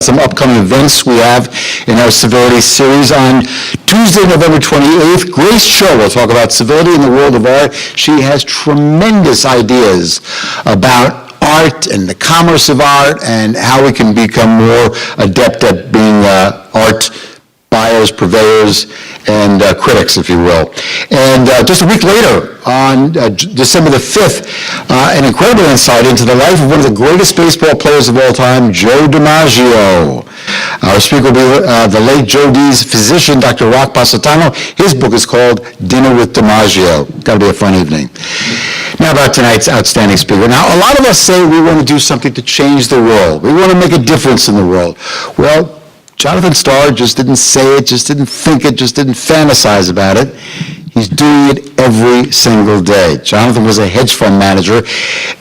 Some upcoming events we have in our Civility series on Tuesday, November 28th. Grace Cho will talk about civility in the world of art. She has tremendous ideas about art and the commerce of art and how we can become more adept at being art buyers, purveyors, and critics, if you will. And just a week later, on December the 5th, an incredible insight into the life of one of the greatest baseball players of all time, Joe DiMaggio. Our speaker will be the late Joe D's physician, Dr. Rock Positano. His book is called Dinner with DiMaggio. Got to be a fun evening. Now about tonight's outstanding speaker. Now, a lot of us say we want to do something to change the world. We want to make a difference in the world. Well, Jonathan Starr just didn't say it, just didn't think it, just didn't fantasize about it. He's doing it every single day. Jonathan was a hedge fund manager,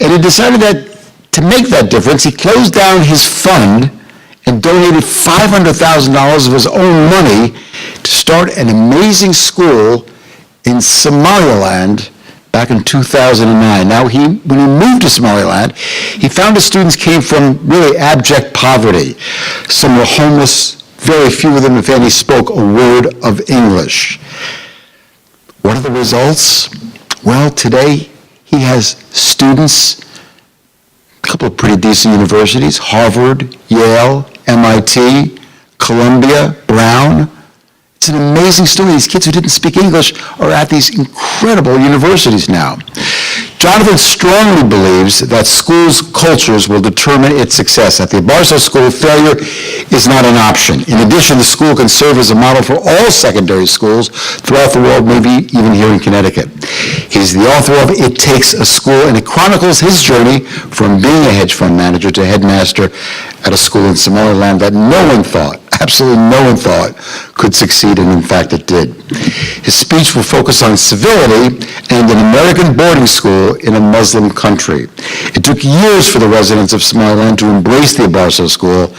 and he decided that to make that difference, he closed down his fund and donated $500,000 of his own money to start an amazing school in Somaliland back in 2009. Now, when he moved to Somaliland, he found his students came from really abject poverty. Some were homeless. Very few of them, if any, spoke a word of English. What are the results? Well, today he has students, a couple of pretty decent universities, Harvard, Yale, MIT, Columbia, Brown. It's an amazing story. These kids who didn't speak English are at these incredible universities now. Jonathan strongly believes that schools' cultures will determine its success. At the Abarso School, failure is not an option. In addition, the school can serve as a model for all secondary schools throughout the world, maybe even here in Connecticut. He's the author of It Takes a School, and it chronicles his journey from being a hedge fund manager to headmaster at a school in Somaliland that no one thought, absolutely no one thought, could succeed, and in fact it did. His speech will focus on civility and an American boarding school in a Muslim country. It took years for the residents of Somaliland to embrace the Abarso School.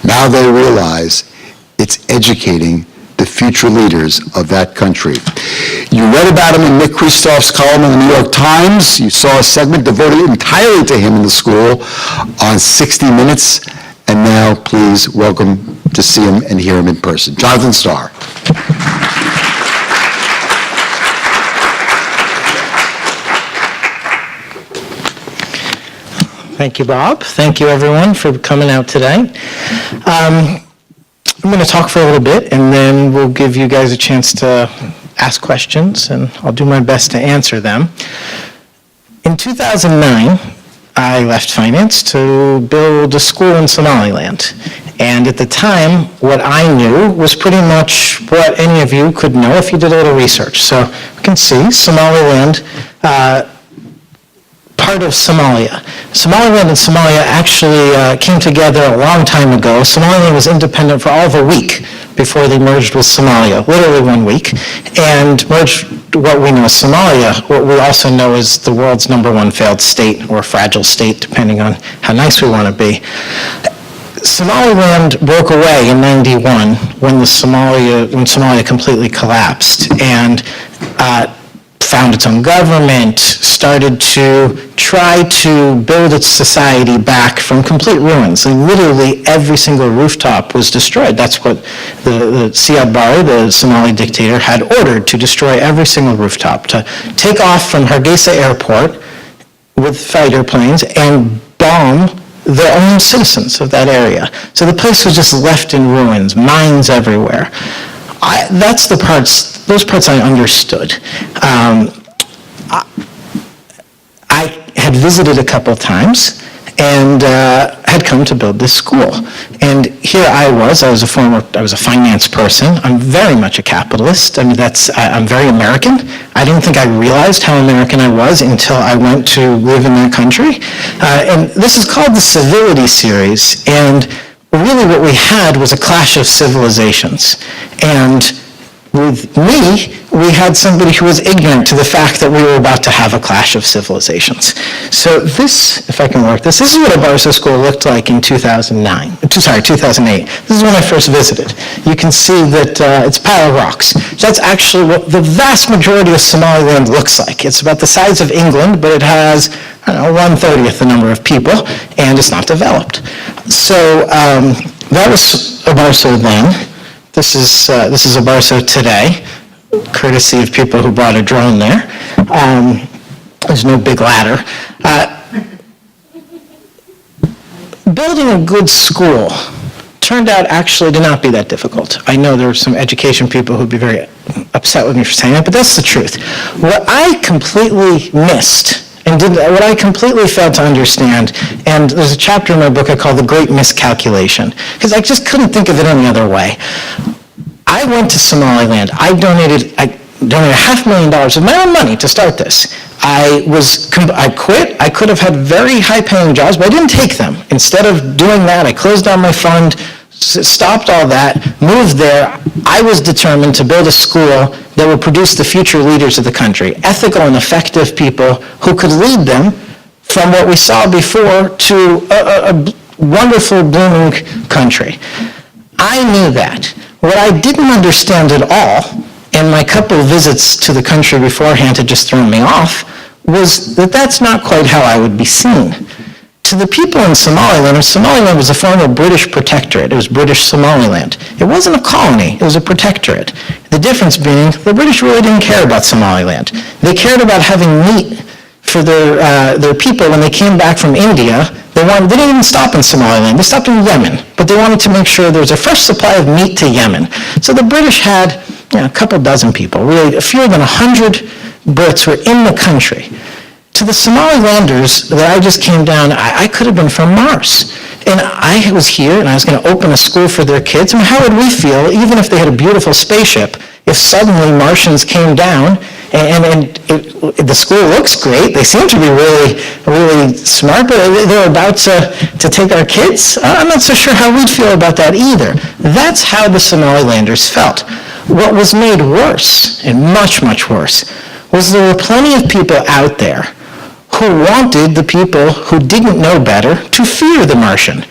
Now they realize it's educating the future leaders of that country. You read about him in Nick Kristoff's column in the New York Times. You saw a segment devoted entirely to him in the school on 60 Minutes. And now, please welcome to see him and hear him in person, Jonathan Starr. Thank you, Bob. Thank you, everyone, for coming out today. I'm going to talk for a little bit, and then we'll give you guys a chance to ask questions, and I'll do my best to answer them. In 2009, I left finance to build a school in Somaliland. And at the time, what I knew was pretty much what any of you could know if you did a little research. So you can see Somaliland, part of Somalia. Somaliland and Somalia actually came together a long time ago. Somaliland was independent for all of a week before they merged with Somalia, literally 1 week, and merged what we know as Somalia. What we also know is the world's #1 failed state, or fragile state, depending on how nice we want to be. Somaliland broke away in '91 when Somalia completely collapsed, and found its own government, started to try to build its society back from complete ruins. And literally every single rooftop was destroyed. That's what the Siad Barre, the Somali dictator, had ordered, to destroy every single rooftop, to take off from Hargeisa Airport with fighter planes and bomb their own citizens of that area. So the place was just left in ruins, mines everywhere. Those parts I understood. I had visited a couple of times and had come to build this school. And here I was a finance person. I'm very much a capitalist. I mean, I'm very American. I didn't think I realized how American I was until I went to live in that country. And this is called the Civility series. And really what we had was a clash of civilizations. And with me, we had somebody who was ignorant to the fact that we were about to have a clash of civilizations. So this, if I can work this is what Abarso School looked like in 2008. This is when I first visited. You can see that it's a pile of rocks. That's actually what the vast majority of Somaliland looks like. It's about the size of England, but it has, 1/30 the number of people, and it's not developed. So that was Abarso then. This is Abarso today, courtesy of people who brought a drone there. There's no big ladder. Building a good school turned out actually to not be that difficult. I know there are some education people who'd be very upset with me for saying that, but that's the truth. What I completely missed and what I completely failed to understand, and there's a chapter in my book I call The Great Miscalculation, because I just couldn't think of it any other way. I went to Somaliland. I donated $500,000 of my own money to start this. I quit. I could have had very high-paying jobs, but I didn't take them. Instead of doing that, I closed down my fund, stopped all that, moved there. I was determined to build a school that would produce the future leaders of the country, ethical and effective people who could lead them from what we saw before to a wonderful, blooming country. I knew that. What I didn't understand at all, and my couple of visits to the country beforehand had just thrown me off, was that that's not quite how I would be seen. To the people in Somaliland, and Somaliland was a former British protectorate. It was British Somaliland. It wasn't a colony. It was a protectorate. The difference being, the British really didn't care about Somaliland. They cared about having meat for their people when they came back from India. They didn't even stop in Somaliland. They stopped in Yemen. But they wanted to make sure there was a fresh supply of meat to Yemen. So the British had a couple dozen people. Really, fewer than 100 Brits were in the country. To the Somalilanders that I just came down, I could have been from Mars. And I was here, and I was going to open a school for their kids. I mean, how would we feel, even if they had a beautiful spaceship, if suddenly Martians came down, and the school looks great, they seem to be really, really smart, but they're about to take our kids? I'm not so sure how we'd feel about that either. That's how the Somalilanders felt. What was made worse, and much, much worse, was there were plenty of people out there who wanted the people who didn't know better to fear the Martian.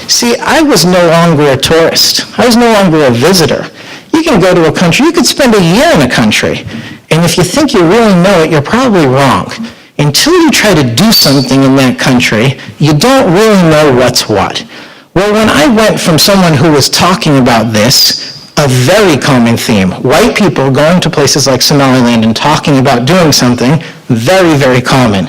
See, I was no longer a tourist. I was no longer a visitor. You can go to a country, you could spend a year in a country, and if you think you really know it, you're probably wrong. Until you try to do something in that country, you don't really know what's what. Well, when I went from someone who was talking about this, a very common theme, white people going to places like Somaliland and talking about doing something, very, very common.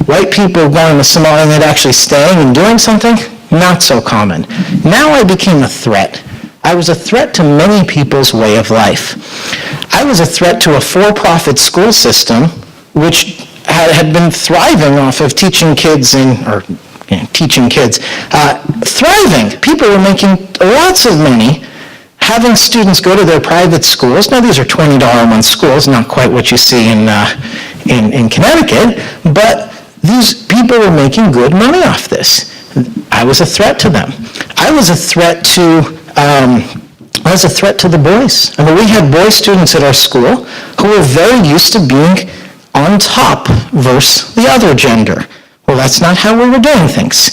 White people going to Somaliland actually staying and doing something, not so common. Now I became a threat. I was a threat to many people's way of life. I was a threat to a for-profit school system which had been thriving off of teaching kids. Thriving. People were making lots of money having students go to their private schools. Now, these are $20 a month schools, not quite what you see in Connecticut, but these people were making good money off this. I was a threat to them. I was a threat to the boys. I mean, we had boy students at our school who were very used to being on top versus the other gender. Well, that's not how we were doing things.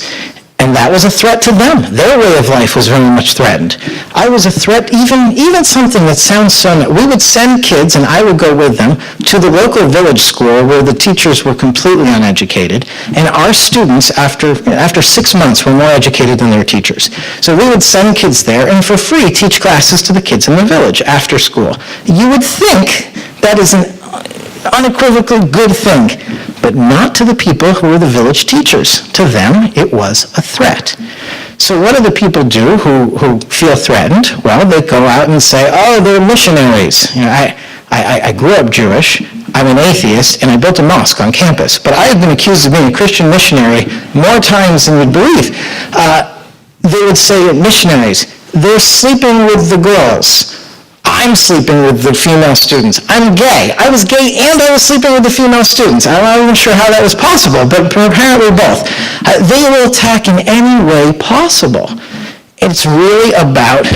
And that was a threat to them. Their way of life was very much threatened. I was a threat, even something that sounds so nice. We would send kids, and I would go with them, to the local village school where the teachers were completely uneducated, and our students, after 6 months, were more educated than their teachers. So we would send kids there, and for free, teach classes to the kids in the village after school. You would think that is an unequivocally good thing, but not to the people who were the village teachers. To them, it was a threat. So what do the people do who feel threatened? Well, they go out and say, oh, they're missionaries. I grew up Jewish, I'm an atheist, and I built a mosque on campus, but I have been accused of being a Christian missionary more times than you'd believe. They would say, missionaries, they're sleeping with the girls. I'm sleeping with the female students. I'm gay. I was gay and I was sleeping with the female students. I'm not even sure how that was possible, but apparently both. They will attack in any way possible. It's really about,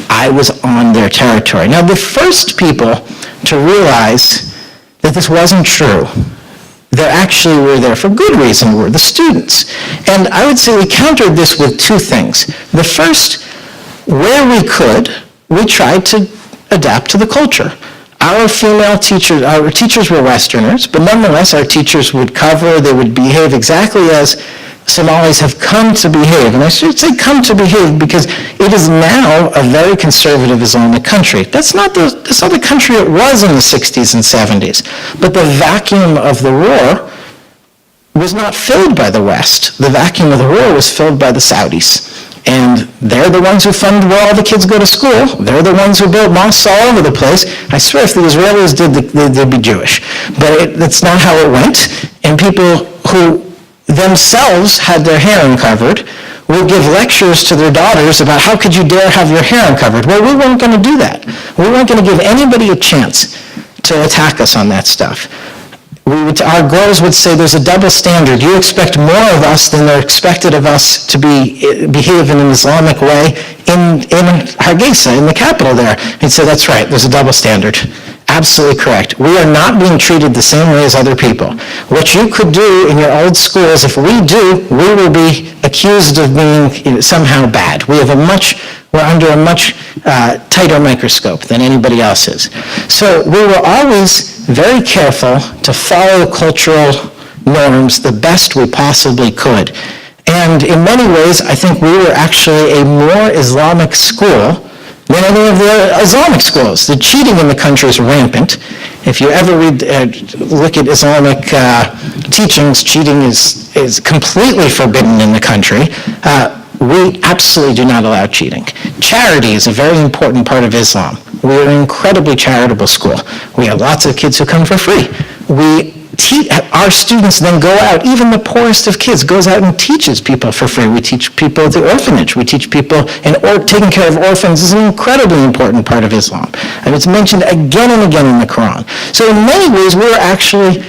I was on their territory. Now, the first people to realize that this wasn't true, that actually were there for good reason, were the students. And I would say we countered this with two things. The first, where we could, we tried to adapt to the culture. Our teachers were Westerners, but nonetheless our teachers would cover, they would behave exactly as Somalis have come to behave, and I should say come to behave because it is now a very conservative Islamic country. That's not the country it was in the 60s and 70s. But the vacuum of the war was not filled by the West. The vacuum of the war was filled by the Saudis. And they're the ones who fund where all the kids go to school. They're the ones who build mosques all over the place. I swear if the Israelis did, they'd be Jewish. But that's not how it went. And people who themselves had their hair uncovered would give lectures to their daughters about how could you dare have your hair uncovered. Well, we weren't going to do that. We weren't going to give anybody a chance to attack us on that stuff. Our girls would say there's a double standard. You expect more of us than they're expected of us to behave in an Islamic way in Hargeisa, in the capital there. He'd say, that's right, there's a double standard. Absolutely correct. We are not being treated the same way as other people. What you could do in your old schools, if we do, we will be accused of being somehow bad. We're under a much tighter microscope than anybody else is. So we were always very careful to follow cultural norms the best we possibly could. And in many ways, I think we were actually a more Islamic school than any of the Islamic schools. The cheating in the country is rampant. If you ever look at Islamic teachings, cheating is completely forbidden in the country. We absolutely do not allow cheating. Charity is a very important part of Islam. We're an incredibly charitable school. We have lots of kids who come for free. Our students then go out, even the poorest of kids goes out and teaches people for free. We teach people at the orphanage. We teach people, and taking care of orphans is an incredibly important part of Islam. And it's mentioned again and again in the Quran. So in many ways, we're actually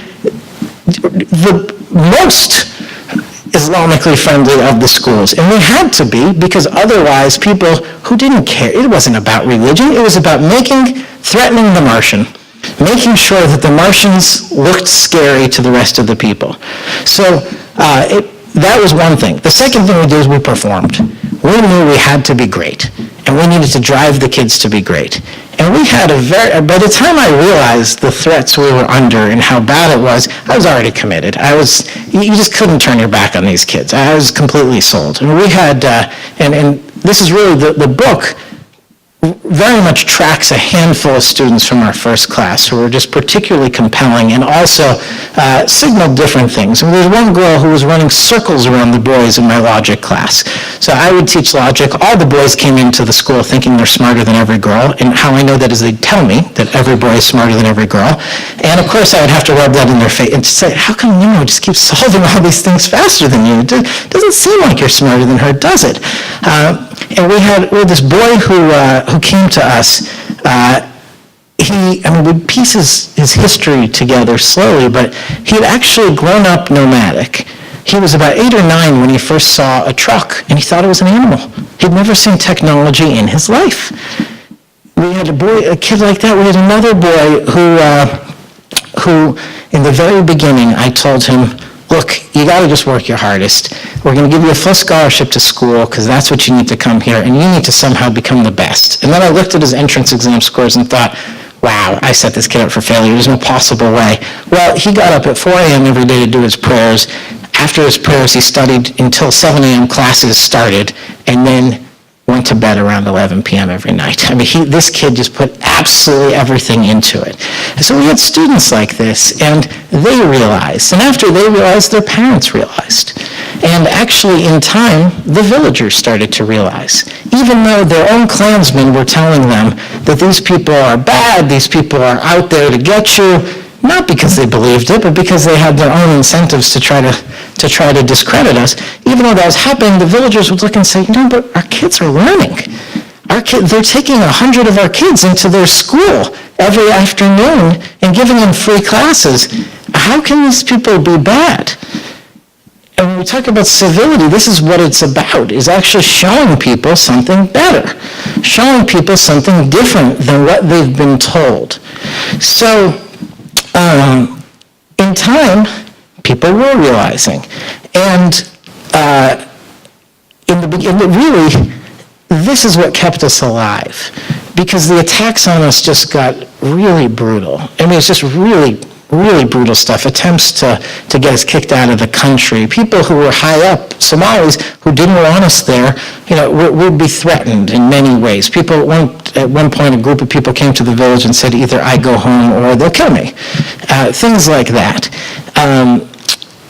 the most Islamically friendly of the schools. And we had to be, because otherwise people who didn't care, it wasn't about religion, it was about threatening the Martian, making sure that the Martians looked scary to the rest of the people. So that was one thing. The second thing we did is we performed. We knew we had to be great, and we needed to drive the kids to be great. And we had by the time I realized the threats we were under and how bad it was, I was already committed. You just couldn't turn your back on these kids. I was completely sold. And we had, and this is really, the book very much tracks a handful of students from our first class who were just particularly compelling and also signaled different things. And there was one girl who was running circles around the boys in my logic class. So I would teach logic. All the boys came into the school thinking they're smarter than every girl. And how I know that is they'd tell me that every boy is smarter than every girl. And of course I would have to rub that in their face and say, how come just keep solving all these things faster than you? It doesn't seem like you're smarter than her, does it? And we had this boy who came to us. We'd piece his history together slowly, but he had actually grown up nomadic. He was about 8 or 9 when he first saw a truck, and he thought it was an animal. He'd never seen technology in his life. We had a kid like that. We had another boy who in the very beginning, I told him, look, you got to just work your hardest. We're going to give you a full scholarship to school because that's what you need to come here, and you need to somehow become the best. And then I looked at his entrance exam scores and thought, wow, I set this kid up for failure. There's no possible way. Well, he got up at 4 a.m. every day to do his prayers. After his prayers, he studied until 7 a.m. classes started, and then went to bed around 11 p.m. every night. This kid just put absolutely everything into it. And so we had students like this, and they realized, and after they realized, their parents realized. And actually, in time, the villagers started to realize. Even though their own clansmen were telling them that these people are bad, these people are out there to get you, not because they believed it, but because they had their own incentives to try to discredit us. Even though that was happening, the villagers would look and say, but our kids are learning. They're taking 100 of our kids into their school every afternoon and giving them free classes. How can these people be bad? And when we talk about civility, this is what it's about, is actually showing people something better, showing people something different than what they've been told. So, in time, people were realizing. And in the beginning, really, this is what kept us alive. Because the attacks on us just got really brutal. It's just really, really brutal stuff, attempts to get us kicked out of the country. People who were high up, Somalis, who didn't want us there, would be threatened in many ways. People, at one point, a group of people came to the village and said, either I go home or they'll kill me. Things like that.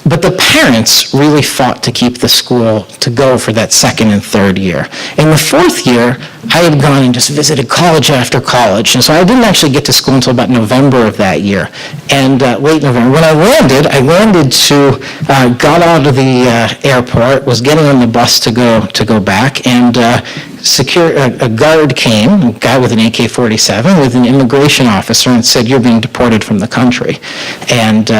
But the parents really fought to keep the school to go for that second and third year. In the fourth year, I had gone and just visited college after college, and so I didn't actually get to school until about November of that year, and late November. When I landed got out of the airport, was getting on the bus to go back, and a guard came, a guy with an AK-47, with an immigration officer, and said, "You're being deported from the country." And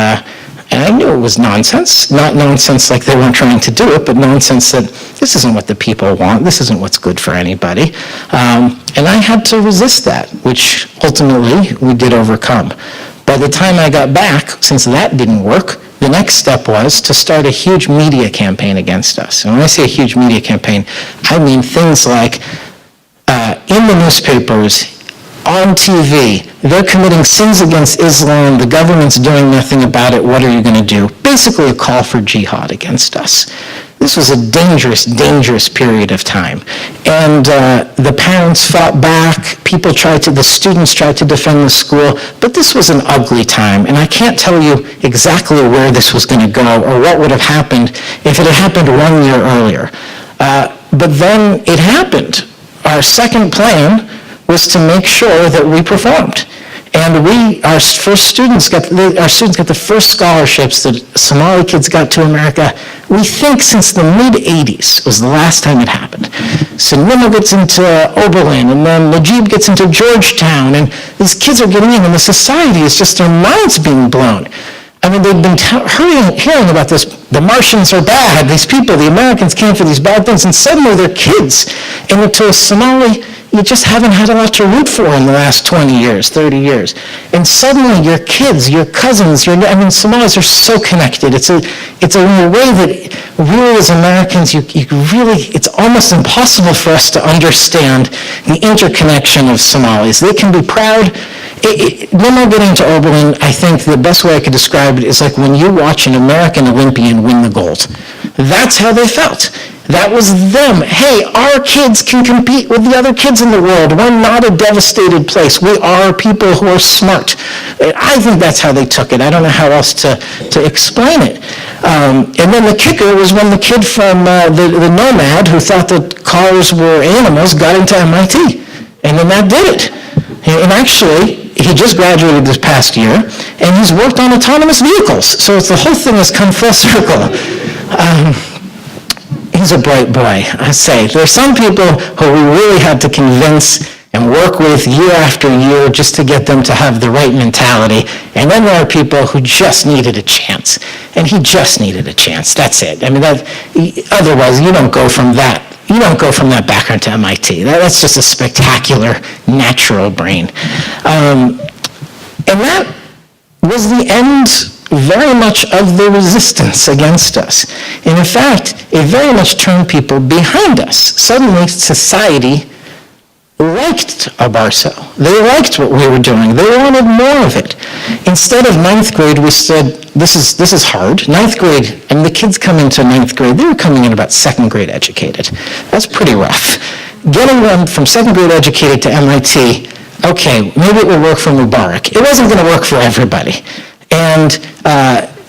I knew it was nonsense, not nonsense like they weren't trying to do it, but nonsense that this isn't what the people want, this isn't what's good for anybody. And I had to resist that, which ultimately we did overcome. By the time I got back, since that didn't work, the next step was to start a huge media campaign against us. And when I say a huge media campaign, I mean things like in the newspapers, on TV, they're committing sins against Islam, the government's doing nothing about it, what are you going to do? Basically a call for jihad against us. This was a dangerous, dangerous period of time. And the parents fought back, the students tried to defend the school, but this was an ugly time, and I can't tell you exactly where this was going to go or what would have happened if it had happened 1 year earlier. But then it happened. Our second plan was to make sure that we performed. And our students got the first scholarships that Somali kids got to America, we think since the mid-'80s was the last time it happened. So Nima gets into Oberlin, and then Najib gets into Georgetown, and these kids are getting in, and the society is just, their minds being blown. I mean, they've been hearing about this, the Martians are bad, these people, the Americans came for these bad things, and suddenly they're kids. And to a Somali, you just haven't had a lot to root for in the last 20 years, 30 years. And suddenly your kids, your cousins, Somalis are so connected. It's a way that really as Americans, it's almost impossible for us to understand the interconnection of Somalis. They can be proud. When I get into Oberlin, I think the best way I could describe it is like when you watch an American Olympian win the gold. That's how they felt. That was them. Hey, our kids can compete with the other kids in the world. We're not a devastated place. We are people who are smart. I think that's how they took it. I don't know how else to explain it. And then the kicker was when the kid from the nomad who thought that cars were animals got into MIT. And then that did it. And actually, he just graduated this past year, and he's worked on autonomous vehicles. So the whole thing has come full circle. He's a bright boy, I say. There are some people who we really had to convince and work with year after year just to get them to have the right mentality. And then there are people who just needed a chance. And he just needed a chance. That's it. Otherwise, you don't go from that. You don't go from that background to MIT. That's just a spectacular, natural brain. And that was the end very much of the resistance against us. And in fact, it very much turned people behind us. Suddenly, society liked Abarso. They liked what we were doing. They wanted more of it. Instead of ninth grade, we said, this is hard. Ninth grade, and the kids come into ninth grade, they were coming in about second grade educated. That's pretty rough. Getting them from second grade educated to MIT, okay, maybe it will work for Mubarak. It wasn't going to work for everybody. And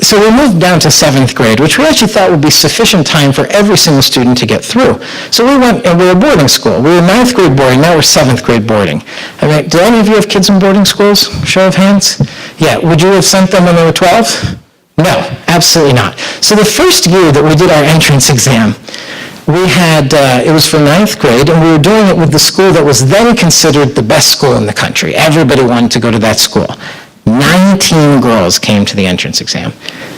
so we moved down to seventh grade, which we actually thought would be sufficient time for every single student to get through. So we went, and we were boarding school. We were ninth grade boarding, now we're seventh grade boarding. Do any of you have kids in boarding schools? Show of hands? Yeah, would you have sent them when they were 12? No, absolutely not. So the first year that we did our entrance exam, we had, it was for ninth grade, and we were doing it with the school that was then considered the best school in the country. Everybody wanted to go to that school. 19 girls came to the entrance exam.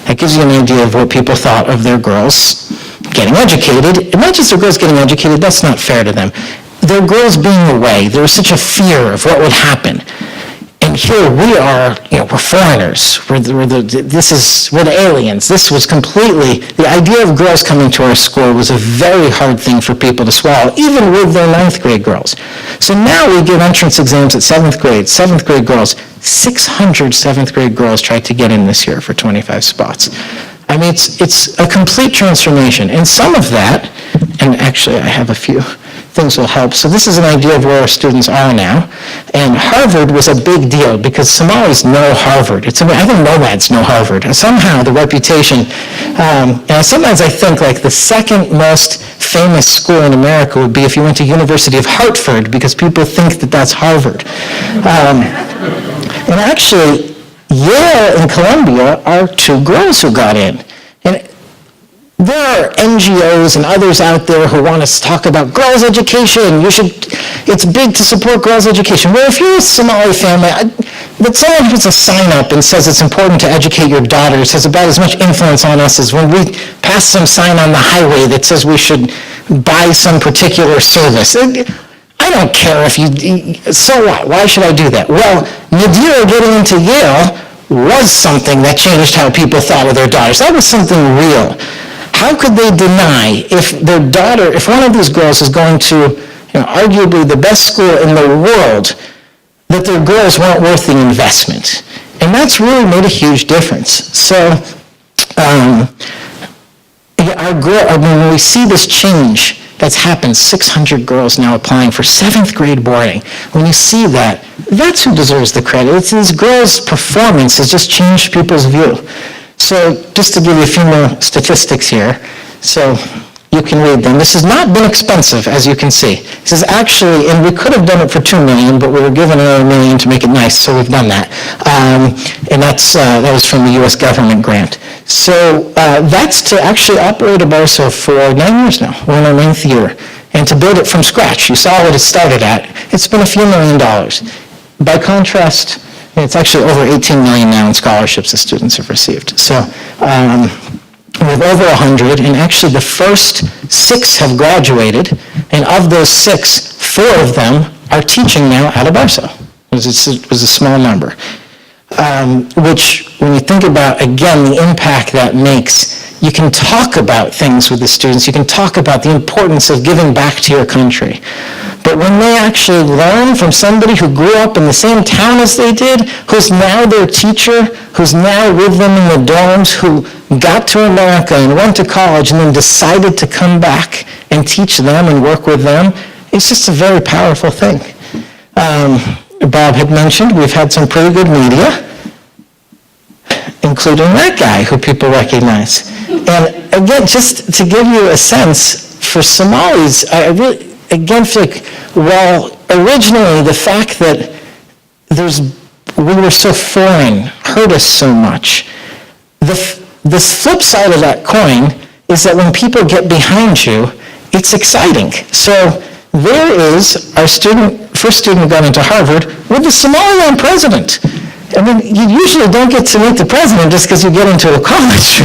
That gives you an idea of what people thought of their girls getting educated. And not just their girls getting educated, that's not fair to them. Their girls being away, there was such a fear of what would happen. And here we are, we're foreigners. We're the aliens. This was completely, the idea of girls coming to our school was a very hard thing for people to swallow, even with their 9th grade girls. So now we give entrance exams at 7th grade. 7th grade girls, 600 7th grade girls tried to get in this year for 25 spots. I mean, it's a complete transformation. And some of that, and actually I have a few things will help. So this is an idea of where our students are now. And Harvard was a big deal because Somalis know Harvard. I think nomads know Harvard. And somehow the reputation, and sometimes I think like the second most famous school in America would be if you went to University of Hartford, because people think that that's Harvard. And actually, Yale and Columbia are 2 girls who got in. And there are NGOs and others out there who want us to talk about girls' education. It's big to support girls' education. Well, if you're a Somali family, but someone who's a sign-up and says it's important to educate your daughters has about as much influence on us as when we pass some sign on the highway that says we should buy some particular service. I don't care if so what? Why should I do that? Well, Nadira getting into Yale was something that changed how people thought of their daughters. That was something real. How could they deny if their daughter, if one of these girls is going to, arguably the best school in the world, that their girls weren't worth the investment? And that's really made a huge difference. So, when we see this change that's happened, 600 girls now applying for 7th grade boarding. When you see that, that's who deserves the credit. It's these girls' performance has just changed people's view. So just to give you a few more statistics here, so you can read them. This has not been expensive, as you can see. This is actually, and we could have done it for $2 million, but we were given another $1 million to make it nice, so we've done that. And that was from the U.S. government grant. So that's to actually operate a Barso for 9 years now. We're in our 9th year. And to build it from scratch, you saw what it started at. It's been a few $1 million. By contrast, it's actually over $18 million now in scholarships the students have received. So we have over 100, and actually the first 6 have graduated, and of those 6, 4 of them are teaching now at a Barso. It was a small number. Which, when you think about, again, the impact that makes, you can talk about things with the students. You can talk about the importance of giving back to your country. But when they actually learn from somebody who grew up in the same town as they did, who's now their teacher, who's now with them in the dorms, who got to America and went to college and then decided to come back and teach them and work with them, it's just a very powerful thing. Bob had mentioned we've had some pretty good media, including that guy who people recognize. And again, just to give you a sense, for Somalis, I really, again, feel like, well, originally the fact that we were so foreign hurt us so much. The flip side of that coin is that when people get behind you, it's exciting. So there is our first student who got into Harvard with the Somaliland president. I mean, you usually don't get to meet the president just because you get into a college.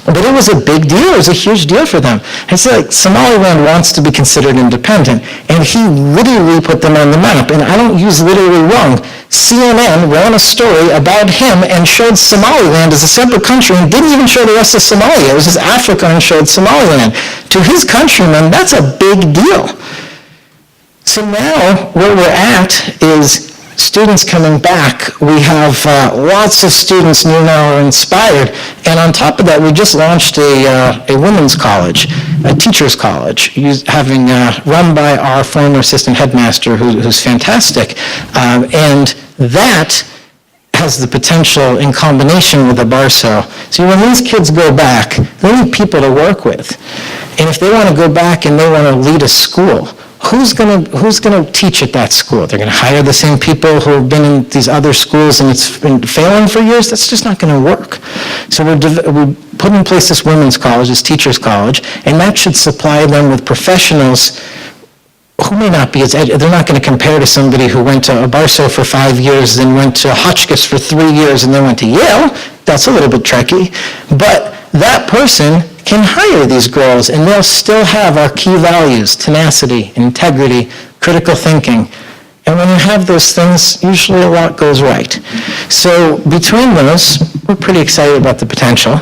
But it was a big deal. It was a huge deal for them. I said, like, Somaliland wants to be considered independent, and he literally put them on the map. And I don't use literally wrong. CNN ran a story about him and showed Somaliland as a separate country and didn't even show the rest of Somalia. It was just Africa and showed Somaliland. To his countrymen, that's a big deal. So now where we're at is students coming back. We have lots of students now are inspired, and on top of that, we just launched a women's college, a teacher's college, having run by our former assistant headmaster, who's fantastic, and that has the potential in combination with the Barso. So when these kids go back, they need people to work with, and if they want to go back and they want to lead a school, who's going to teach at that school? They're going to hire the same people who have been in these other schools and it's been failing for years? That's just not going to work. So we put in place this women's college, this teacher's college, and that should supply them with professionals who may not be they're not going to compare to somebody who went to a Barso for 5 years, then went to Hotchkiss for 3 years, and then went to Yale. That's a little bit tricky. But that person can hire these girls, and they'll still have our key values: tenacity, integrity, critical thinking. And when you have those things, usually a lot goes right. So between those, we're pretty excited about the potential.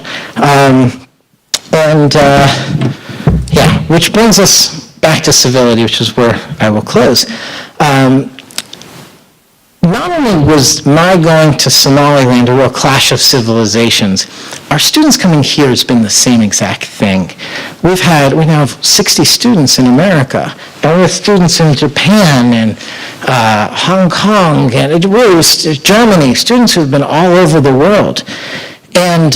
Which brings us back to civility, which is where I will close. Not only was my going to Somaliland a real clash of civilizations, our students coming here has been the same exact thing. We now have 60 students in America, and we have students in Japan and Hong Kong and Germany, students who have been all over the world. And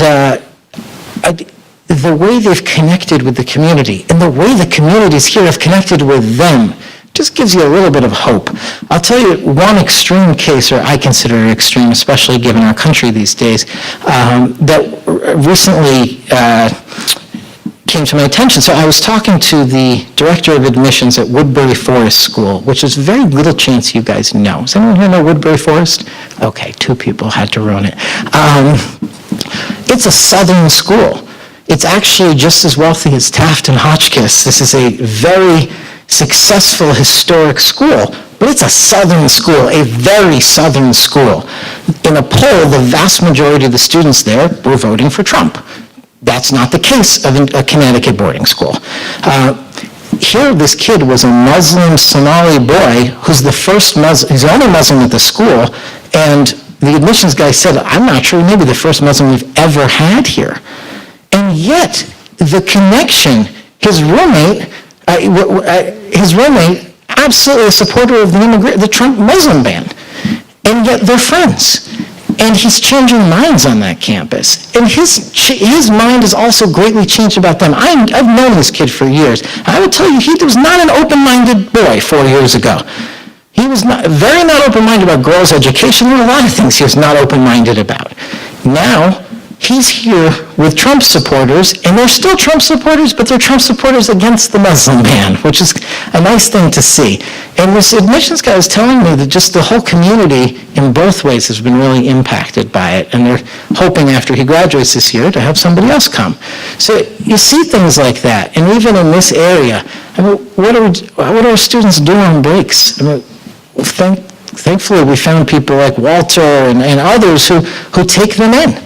the way they've connected with the community and the way the communities here have connected with them just gives you a little bit of hope. I'll tell you one extreme case, or I consider it extreme, especially given our country these days, that recently came to my attention. So I was talking to the director of admissions at Woodbury Forest School, which is very little chance you guys know. Does anyone here know Woodbury Forest? Okay, 2 people had to ruin it. It's a southern school. It's actually just as wealthy as Taft and Hotchkiss. This is a very successful historic school, but it's a southern school, a very southern school. In a poll, the vast majority of the students there were voting for Trump. That's not the case of a Connecticut boarding school. Here, this kid was a Muslim Somali boy who's the first Muslim, he's the only Muslim at the school, and the admissions guy said, I'm not sure, maybe the first Muslim we've ever had here. And yet, the connection, his roommate, absolutely a supporter of the Trump Muslim ban, and yet they're friends. And he's changing minds on that campus. And his mind has also greatly changed about them. I've known this kid for years. I would tell you, he was not an open-minded boy 4 years ago. He was not open-minded about girls' education. There were a lot of things he was not open-minded about. Now, he's here with Trump supporters, and they're still Trump supporters, but they're Trump supporters against the Muslim ban, which is a nice thing to see. And this admissions guy was telling me that just the whole community in both ways has been really impacted by it, and they're hoping after he graduates this year to have somebody else come. So you see things like that, and even in this area, I mean, what do our students do on breaks? I mean, thankfully we found people like Walter and others who take them in.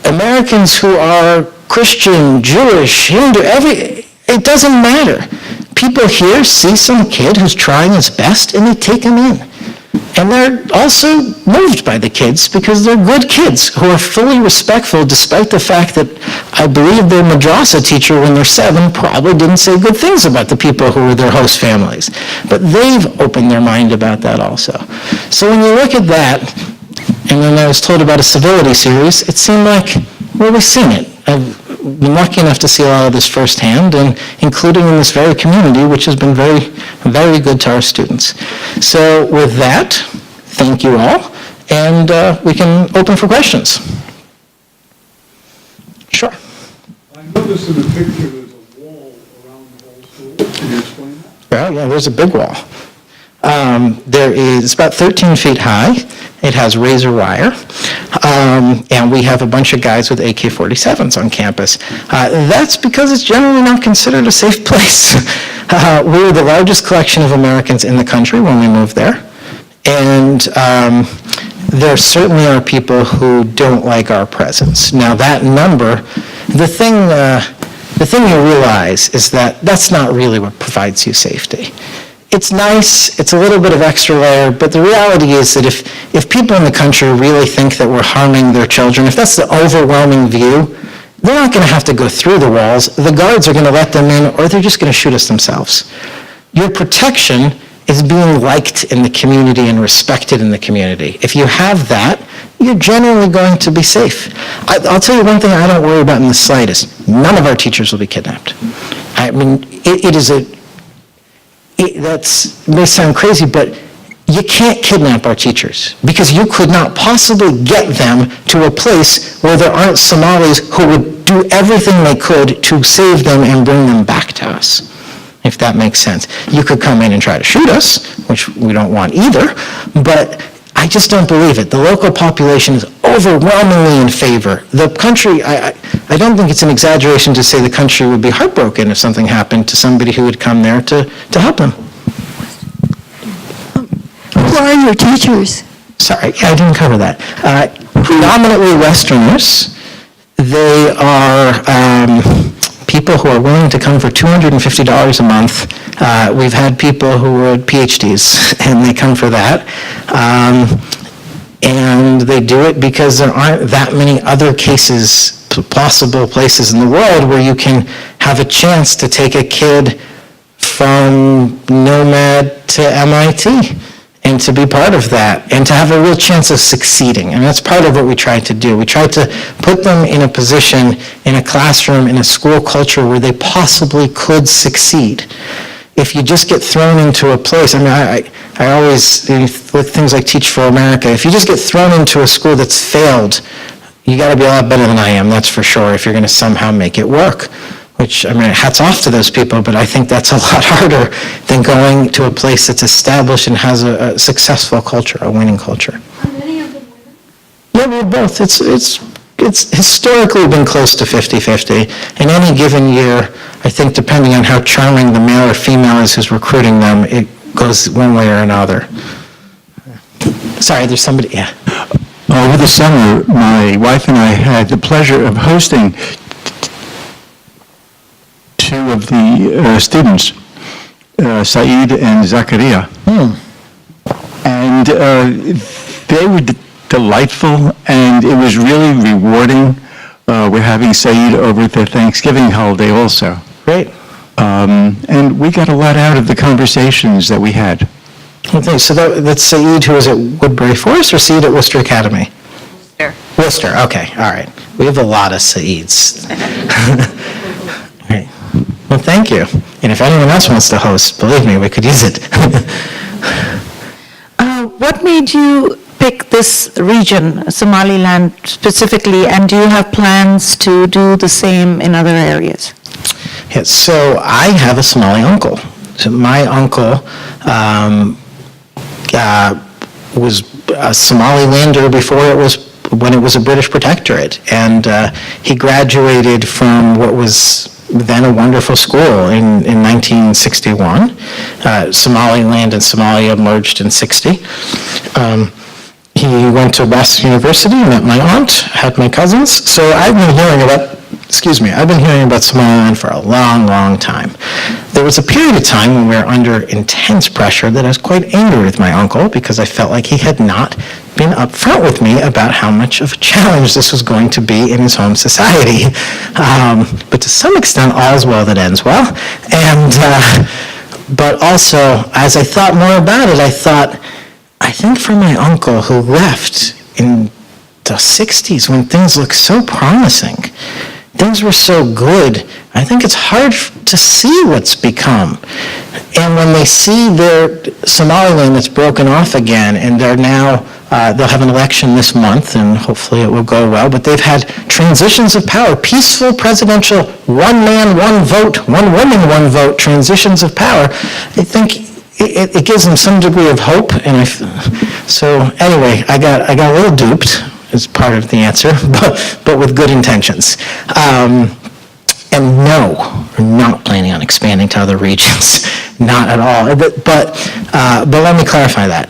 Americans who are Christian, Jewish, Hindu, it doesn't matter. People here see some kid who's trying his best and they take him in. And they're also moved by the kids because they're good kids who are fully respectful despite the fact that I believe their madrasa teacher when they're 7 probably didn't say good things about the people who were their host families. But they've opened their mind about that also. So when you look at that, and then I was told about a civility series, it seemed like, well, we've seen it. I've been lucky enough to see a lot of this firsthand, and including in this very community, which has been very, very good to our students. So with that, thank you all, and we can open for questions. Sure. I noticed in the picture there's a wall around the whole school. Can you explain that? Well, yeah, there's a big wall. It's about 13 feet high. It has razor wire, and we have a bunch of guys with AK-47s on campus. That's because it's generally not considered a safe place. We were the largest collection of Americans in the country when we moved there, and there certainly are people who don't like our presence. Now that number, the thing you realize is that that's not really what provides you safety. It's nice, it's a little bit of extra layer, but the reality is that if people in the country really think that we're harming their children, if that's the overwhelming view, they're not going to have to go through the walls. The guards are going to let them in, or they're just going to shoot us themselves. Your protection is being liked in the community and respected in the community. If you have that, you're generally going to be safe. I'll tell you one thing I don't worry about in the slightest. None of our teachers will be kidnapped. I mean, that may sound crazy, but you can't kidnap our teachers because you could not possibly get them to a place where there aren't Somalis who would do everything they could to save them and bring them back to us, if that makes sense. You could come in and try to shoot us, which we don't want either, but I just don't believe it. The local population is overwhelmingly in favor. The country, I don't think it's an exaggeration to say the country would be heartbroken if something happened to somebody who would come there to help them. are your teachers? Sorry, I didn't cover that. Predominantly Westerners. They are people who are willing to come for $250 a month. We've had people who are PhDs, and they come for that. And they do it because there aren't that many other cases, possible places in the world where you can have a chance to take a kid from nomad to MIT and to be part of that and to have a real chance of succeeding. And that's part of what we try to do. We try to put them in a position, in a classroom, in a school culture where they possibly could succeed. If you just get thrown into a place, I mean, I always, with things like Teach for America, if you just get thrown into a school that's failed, you got to be a lot better than I am, that's for sure, if you're going to somehow make it work. Which, I mean, hats off to those people, but I think that's a lot harder than going to a place that's established and has a successful culture, a winning culture. Are many of them women? Yeah, we're both. It's historically been close to 50-50. In any given year, I think depending on how charming the male or female is who's recruiting them, it goes one way or another. Sorry, there's somebody, yeah. Over the summer, my wife and I had the pleasure of hosting two of the students, Saeed and Zakaria. And they were delightful, and it was really rewarding. We're having Saeed over at the Thanksgiving holiday also. Great. And we got a lot out of the conversations that we had. Okay, so that's Saeed who was at Woodbury Forest or Saeed at Worcester Academy? Worcester. Worcester, okay, all right. We have a lot of Saeeds. Right. Well, thank you. And if anyone else wants to host, believe me, we could use it. What made you pick this region, Somaliland specifically, and do you have plans to do the same in other areas? Yes, so I have a Somali uncle. So my uncle was a Somalilander when it was a British protectorate, and he graduated from what was then a wonderful school in 1961. Somaliland and Somalia merged in 60. He went to West University, met my aunt, had my cousins. So I've been hearing about Somaliland for a long, long time. There was a period of time when we were under intense pressure that I was quite angry with my uncle because I felt like he had not been upfront with me about how much of a challenge this was going to be in his home society. But to some extent, all is well that ends well. But also, as I thought more about it, I think for my uncle who left in the 60s when things looked so promising, things were so good, I think it's hard to see what's become. And when they see their Somaliland that's broken off again, and they're now, they'll have an election this month, and hopefully it will go well, but they've had transitions of power, peaceful presidential, one man, one vote, one woman, one vote, transitions of power. I think it gives them some degree of hope, and so anyway, I got a little duped as part of the answer, but with good intentions. And no, we're not planning on expanding to other regions, not at all. But let me clarify that.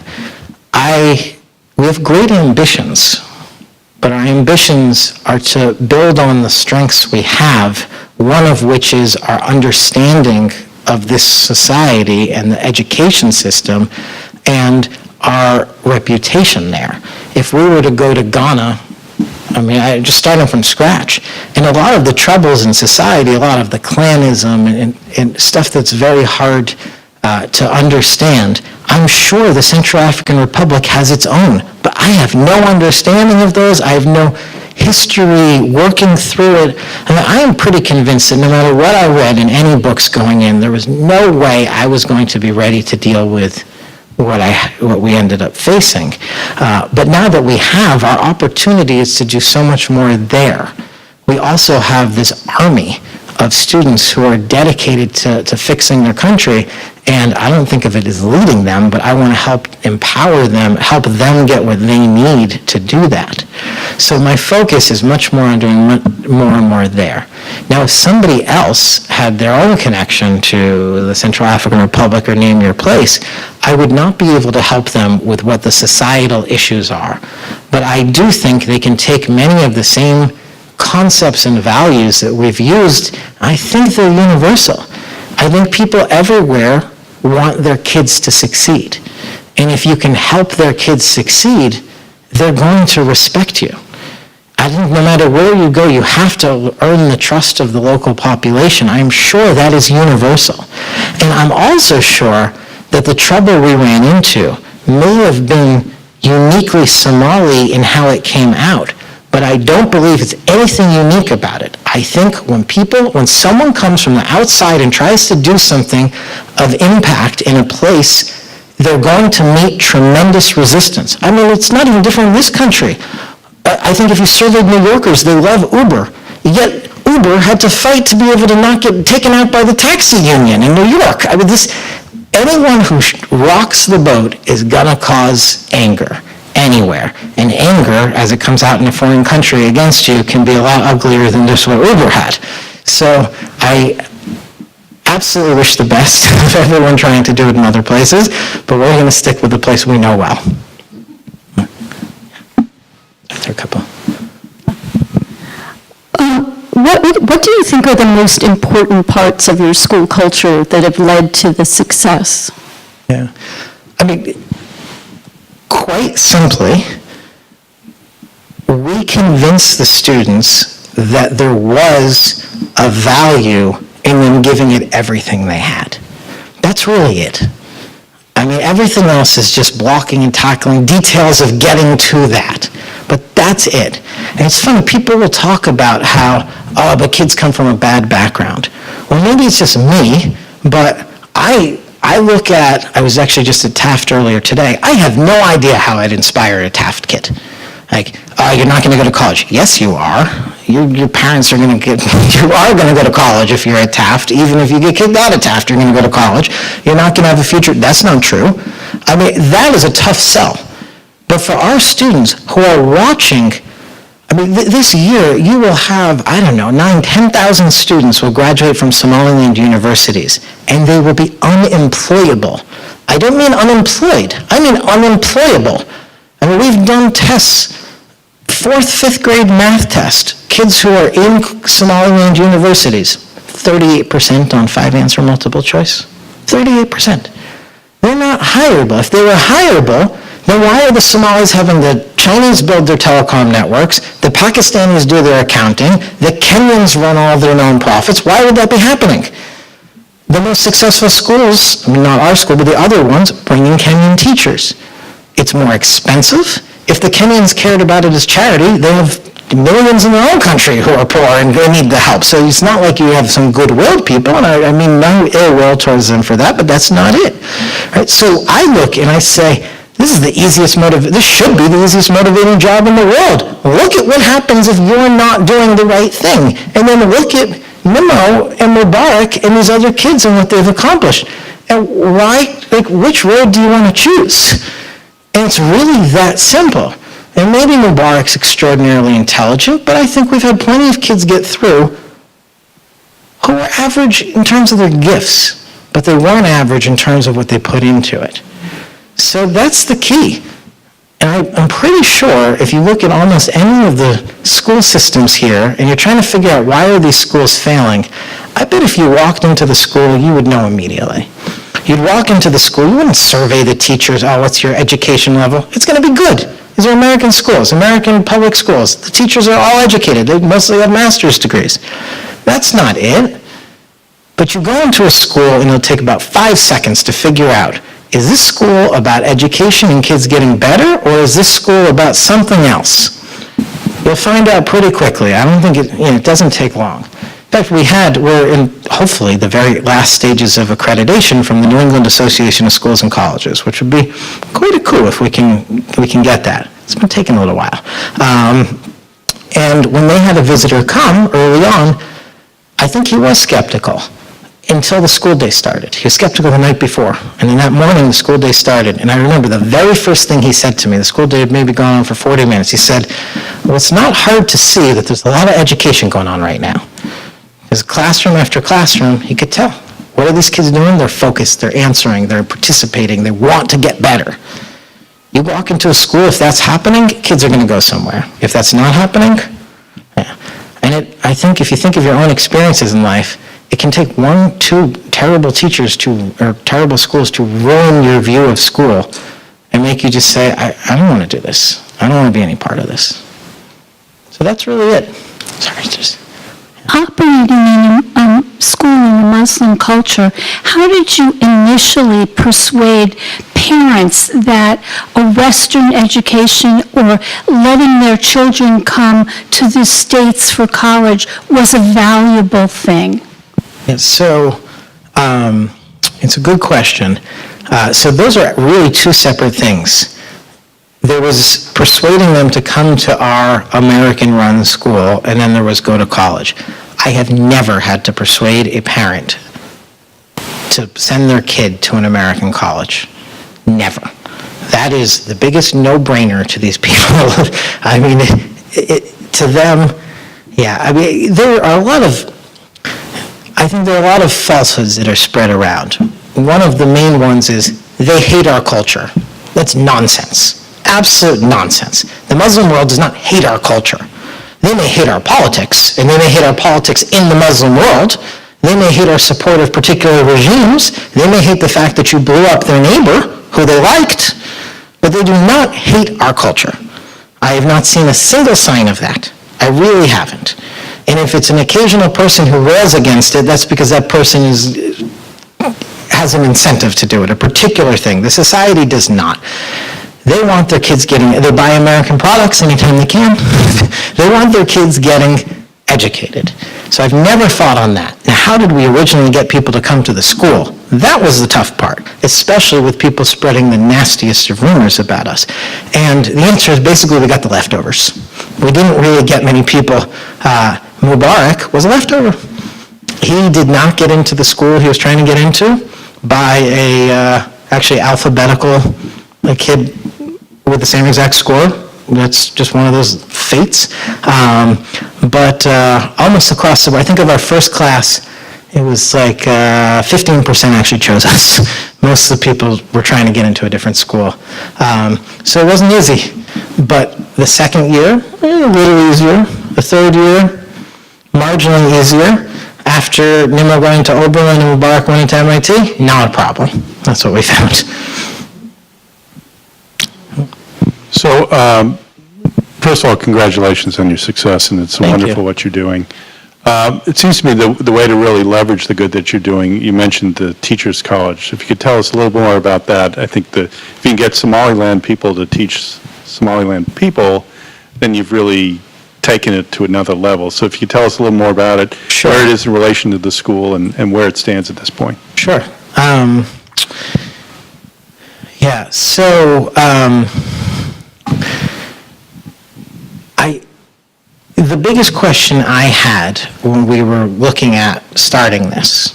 We have great ambitions, but our ambitions are to build on the strengths we have, one of which is our understanding of this society and the education system and our reputation there. If we were to go to Ghana, I mean, just starting from scratch, and a lot of the troubles in society, a lot of the clanism and stuff that's very hard to understand, I'm sure the Central African Republic has its own, but I have no understanding of those. I have no history working through it. I mean, I am pretty convinced that no matter what I read in any books going in, there was no way I was going to be ready to deal with what we ended up facing. But now that we have, our opportunity is to do so much more there. We also have this army of students who are dedicated to fixing their country, and I don't think of it as leading them, but I want to help empower them, help them get what they need to do that. So my focus is much more on doing more and more there. Now, if somebody else had their own connection to the Central African Republic or name your place, I would not be able to help them with what the societal issues are. But I do think they can take many of the same concepts and values that we've used. I think they're universal. I think people everywhere want their kids to succeed. And if you can help their kids succeed, they're going to respect you. I think no matter where you go, you have to earn the trust of the local population. I'm sure that is universal. And I'm also sure that the trouble we ran into may have been uniquely Somali in how it came out, but I don't believe it's anything unique about it. I think when someone comes from the outside and tries to do something of impact in a place, they're going to meet tremendous resistance. I mean, it's not even different in this country. I think if you surveyed New Yorkers, they love Uber. Yet Uber had to fight to be able to not get taken out by the taxi union in New York. I mean, anyone who rocks the boat is gonna cause anger anywhere. And anger, as it comes out in a foreign country against you, can be a lot uglier than just what Uber had. So I absolutely wish the best of everyone trying to do it in other places, but we're gonna stick with the place we know well. A couple. What do you think are the most important parts of your school culture that have led to the success? Yeah. I mean, quite simply, we convinced the students that there was a value in them giving it everything they had. That's really it. I mean, everything else is just blocking and tackling details of getting to that. But that's it. And it's funny, people will talk about how, but kids come from a bad background. Well, maybe it's just me, but I was actually just at Taft earlier today. I have no idea how I'd inspire a Taft kid. Like, you're not going to go to college. Yes, you are. Your parents are going to you are going to go to college if you're at Taft. Even if you get kicked out of Taft, you're going to go to college. You're not going to have a future. That's not true. I mean, that is a tough sell. But for our students who are watching, I mean, this year you will have, 10,000 students will graduate from Somaliland universities, and they will be unemployable. I don't mean unemployed. I mean unemployable. I mean, we've done tests, 4th, 5th grade math test, kids who are in Somaliland universities, 38% on 5-answer multiple choice. 38%. They're not hireable. If they were hireable, then why are the Somalis having the Chinese build their telecom networks, the Pakistanis do their accounting, the Kenyans run all their nonprofits? Why would that be happening? The most successful schools, I mean, not our school, but the other ones, bring in Kenyan teachers. It's more expensive. If the Kenyans cared about it as charity, they have millions in their own country who are poor and they need the help. So it's not like you have some good-willed people, and I mean no ill will towards them for that, but that's not it. Right? So I look and I say, this should be the easiest motivating job in the world. Look at what happens if you're not doing the right thing. And then look at Nimo and Mubarak and these other kids and what they've accomplished. And which road do you want to choose? And it's really that simple. And maybe Mubarak's extraordinarily intelligent, but I think we've had plenty of kids get through who are average in terms of their gifts, but they weren't average in terms of what they put into it. So that's the key. And I'm pretty sure if you look at almost any of the school systems here, and you're trying to figure out why are these schools failing, I bet if you walked into the school, you would know immediately. You'd walk into the school, you wouldn't survey the teachers, what's your education level? It's going to be good. These are American schools, American public schools. The teachers are all educated. They mostly have master's degrees. That's not it. But you go into a school and it'll take about 5 seconds to figure out, is this school about education and kids getting better, or is this school about something else? You'll find out pretty quickly. I don't think it doesn't take long. In fact, we're in, hopefully, the very last stages of accreditation from the New England Association of Schools and Colleges, which would be quite a coup if we can get that. It's been taking a little while. And when they had a visitor come early on, I think he was skeptical until the school day started. He was skeptical the night before, and then that morning, the school day started, and I remember the very first thing he said to me, the school day had maybe gone on for 40 minutes, he said, well, it's not hard to see that there's a lot of education going on right now. Because classroom after classroom, he could tell. What are these kids doing? They're focused, they're answering, they're participating, they want to get better. You walk into a school, if that's happening, kids are going to go somewhere. If that's not happening, yeah. And I think if you think of your own experiences in life, it can take 1, 2 terrible teachers or terrible schools to ruin your view of school and make you just say, I don't want to do this. I don't want to be any part of this. So that's really it. Sorry, just... Operating in a school in a Muslim culture, how did you initially persuade parents that a Western education or letting their children come to the States for college was a valuable thing? Yeah, so it's a good question. So those are really two separate things. There was persuading them to come to our American-run school, and then there was go to college. I have never had to persuade a parent to send their kid to an American college. Never. That is the biggest no-brainer to these people. I mean, to them, yeah, I mean, I think there are a lot of falsehoods that are spread around. One of the main ones is they hate our culture. That's nonsense. Absolute nonsense. The Muslim world does not hate our culture. They may hate our politics, and they may hate our politics in the Muslim world. They may hate our support of particular regimes. They may hate the fact that you blew up their neighbor, who they liked, but they do not hate our culture. I have not seen a single sign of that. I really haven't. And if it's an occasional person who rails against it, that's because that person has an incentive to do it, a particular thing. The society does not. They want their kids they buy American products anytime they can. They want their kids getting educated. So I've never fought on that. Now, how did we originally get people to come to the school? That was the tough part, especially with people spreading the nastiest of rumors about us. And the answer is basically we got the leftovers. We didn't really get many people. Mubarak was a leftover. He did not get into the school he was trying to get into by actually alphabetical, a kid with the same exact score. That's just one of those fates. But almost across the board, I think of our first class, it was like 15% actually chose us. Most of the people were trying to get into a different school. So it wasn't easy. But the second year, a little easier. The third year, marginally easier. After Nimrod went into Oberlin and Mubarak went into MIT, not a problem. That's what we found. So, first of all, congratulations on your success, and it's wonderful what you're doing. It seems to me the way to really leverage the good that you're doing, you mentioned the Teachers College. If you could tell us a little more about that, I think that if you can get Somaliland people to teach Somaliland people, then you've really taken it to another level. So if you could tell us a little more about it, Sure. Where it is in relation to the school and where it stands at this point. Sure. Yeah, so the biggest question I had when we were looking at starting this,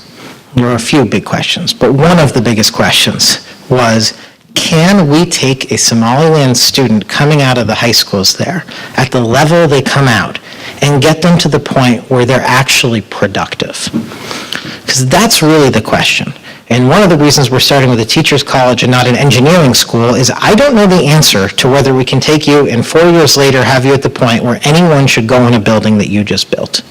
there were a few big questions, but one of the biggest questions was, can we take a Somaliland student coming out of the high schools there, at the level they come out, and get them to the point where they're actually productive? Because that's really the question. And one of the reasons we're starting with a teacher's college and not an engineering school is I don't know the answer to whether we can take you and 4 years later have you at the point where anyone should go in a building that you just built.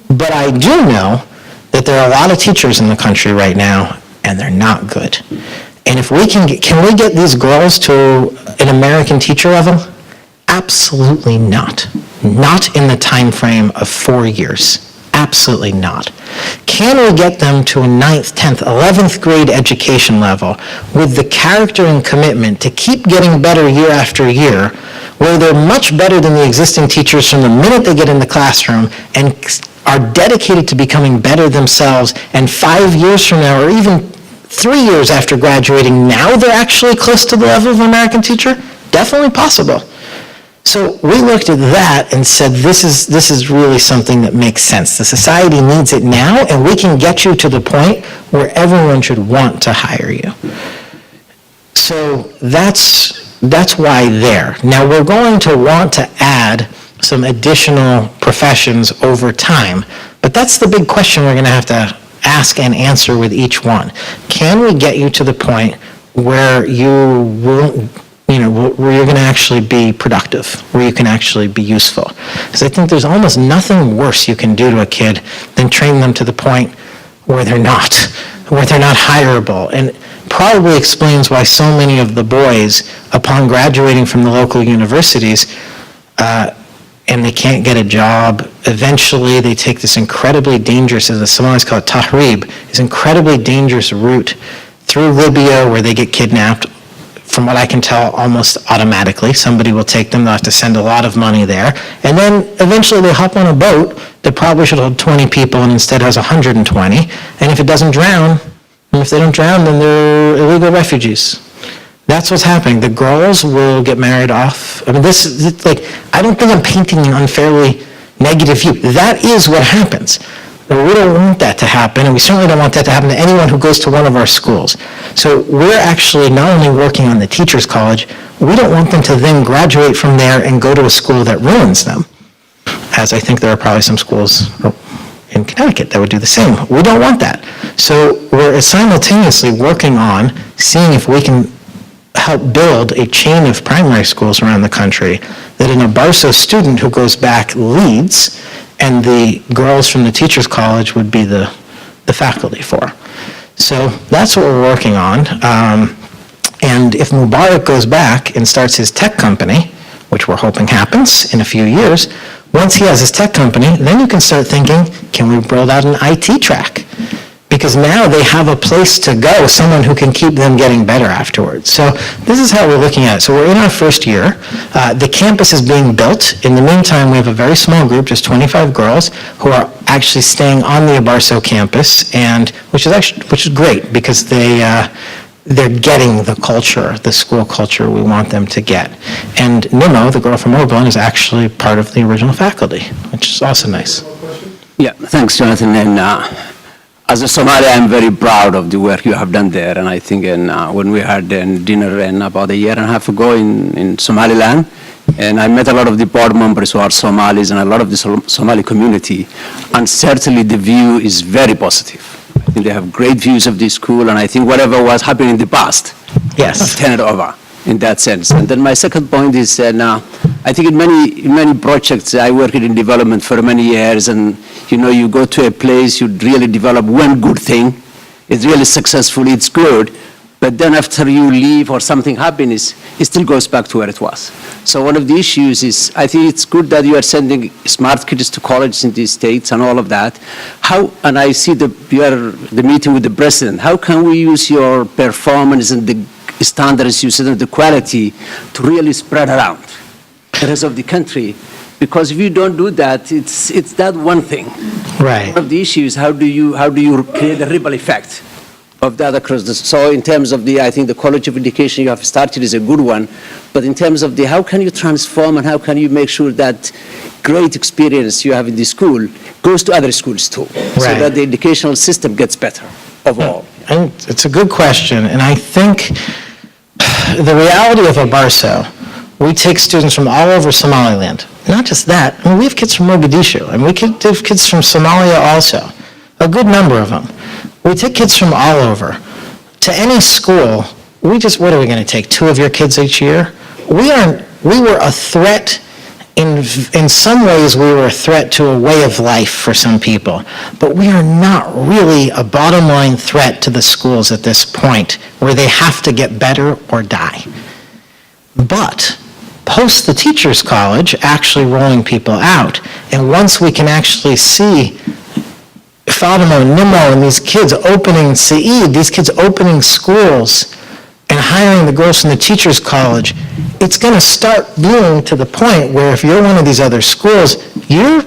But I do know that there are a lot of teachers in the country right now, and they're not good. And if we can we get these girls to an American teacher level? Absolutely not. Not in the time frame of 4 years. Absolutely not. Can we get them to a 9th, 10th, 11th grade education level with the character and commitment to keep getting better year after year, where they're much better than the existing teachers from the minute they get in the classroom and are dedicated to becoming better themselves, and 5 years from now, or even 3 years after graduating, now they're actually close to the level of an American teacher? Definitely possible. So we looked at that and said, this is really something that makes sense. The society needs it now, and we can get you to the point where everyone should want to hire you. So that's why there. Now, we're going to want to add some additional professions over time, but that's the big question we're going to have to ask and answer with each one. Can we get you to the point where you will, where you're going to actually be productive, where you can actually be useful? Because I think there's almost nothing worse you can do to a kid than train them to the point where they're not hireable. And probably explains why so many of the boys, upon graduating from the local universities, and they can't get a job, eventually they take this incredibly dangerous, as the Somalis call it, tahrib, this incredibly dangerous route through Libya where they get kidnapped, from what I can tell, almost automatically. Somebody will take them, they'll have to send a lot of money there, and then eventually they hop on a boat that probably should hold 20 people and instead has 120, and if it doesn't drown, and if they don't drown, then they're illegal refugees. That's what's happening. The girls will get married off. I mean, I don't think I'm painting an unfairly negative view. That is what happens. But we don't want that to happen, and we certainly don't want that to happen to anyone who goes to one of our schools. So we're actually not only working on the teachers' college, we don't want them to then graduate from there and go to a school that ruins them, as I think there are probably some schools in Connecticut that would do the same. We don't want that. So we're simultaneously working on seeing if we can help build a chain of primary schools around the country that an Abarso student who goes back leads, and the girls from the teachers' college would be the faculty for. So that's what we're working on. And if Mubarak goes back and starts his tech company, which we're hoping happens in a few years, once he has his tech company, then you can start thinking, can we build out an IT track? Because now they have a place to go, someone who can keep them getting better afterwards. So this is how we're looking at it. So we're in our first year. The campus is being built. In the meantime, we have a very small group, just 25 girls, who are actually staying on the Abarso campus, and which is great because they're getting the culture, the school culture we want them to get. And Nimo, the girl from Oberlin, is actually part of the original faculty, which is also nice. Yeah, thanks, Jonathan. And as a Somali, I'm very proud of the work you have done there. And I think when we had dinner about a year and a half ago in Somaliland, and I met a lot of the board members who are Somalis and a lot of the Somali community, and certainly the view is very positive. I think they have great views of the school, and I think whatever was happening in the past, Yes. turn it over in that sense. And then my second point is I think in many projects, I worked in development for many years, and you go to a place, you really develop one good thing, it's really successful, it's good, but then after you leave or something happens, it still goes back to where it was. So one of the issues is, I think it's good that you are sending smart kids to colleges in these states and all of that. And I see the meeting with the president, how can we use your performance and the standards you set and the quality to really spread around the rest of the country? Because if you don't do that, it's that one thing. Right. One of the issues, how do you create a ripple effect of that across the, so in terms of I think the College of Education you have started is a good one, but in terms of how can you transform and how can you make sure that great experience you have in the school goes to other schools too, so Right. that the educational system gets better overall? And it's a good question, and I think the reality of Abarso, we take students from all over Somaliland. Not just that, I mean, we have kids from Mogadishu, and we have kids from Somalia also, a good number of them. We take kids from all over. To any school, what are we going to take, 2 of your kids each year? We were a threat. In some ways, we were a threat to a way of life for some people, but we are not really a bottom line threat to the schools at this point where they have to get better or die. But post the Teachers College, actually rolling people out, and once we can actually see Fatima and Nimo and these kids opening Saeed, these kids opening schools and hiring the girls from the Teachers College, it's going to start being to the point where if you're one of these other schools, your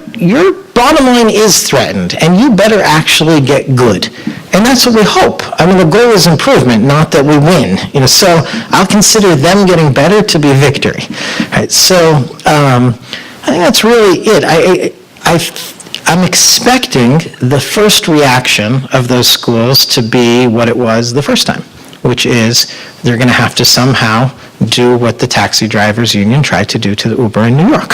bottom line is threatened, and you better actually get good. And that's what we hope. I mean, the goal is improvement, not that we win. So I'll consider them getting better to be victory. Right? So I think that's really it. I'm expecting the first reaction of those schools to be what it was the first time, which is they're going to have to somehow do what the taxi drivers union tried to do to the Uber in New York.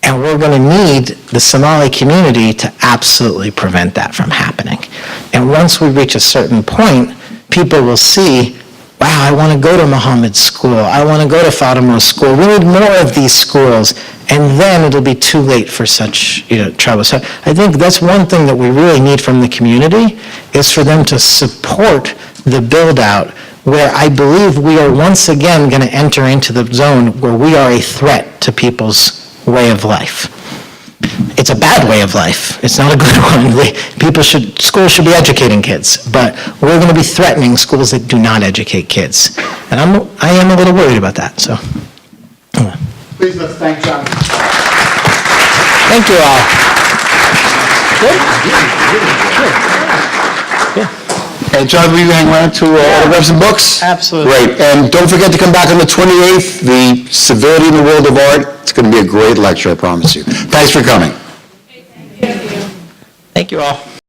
And we're going to need the Somali community to absolutely prevent that from happening. And once we reach a certain point, people will see, wow, I want to go to Muhammad's school. I want to go to Fatima's school. We need more of these schools. And then it'll be too late for such trouble. So I think that's one thing that we really need from the community, is for them to support the build-out, where I believe we are once again going to enter into the zone where we are a threat to people's way of life. It's a bad way of life. It's not a good one. Schools should be educating kids, but we're going to be threatening schools that do not educate kids. And I am a little worried about that, so. Please, let's thank John. Thank you all. And John, will you hang around to grab some books? Absolutely. Great. And don't forget to come back on the 28th, the Civility in the World of Art. It's going to be a great lecture, I promise you. Thanks for coming. Thank you all.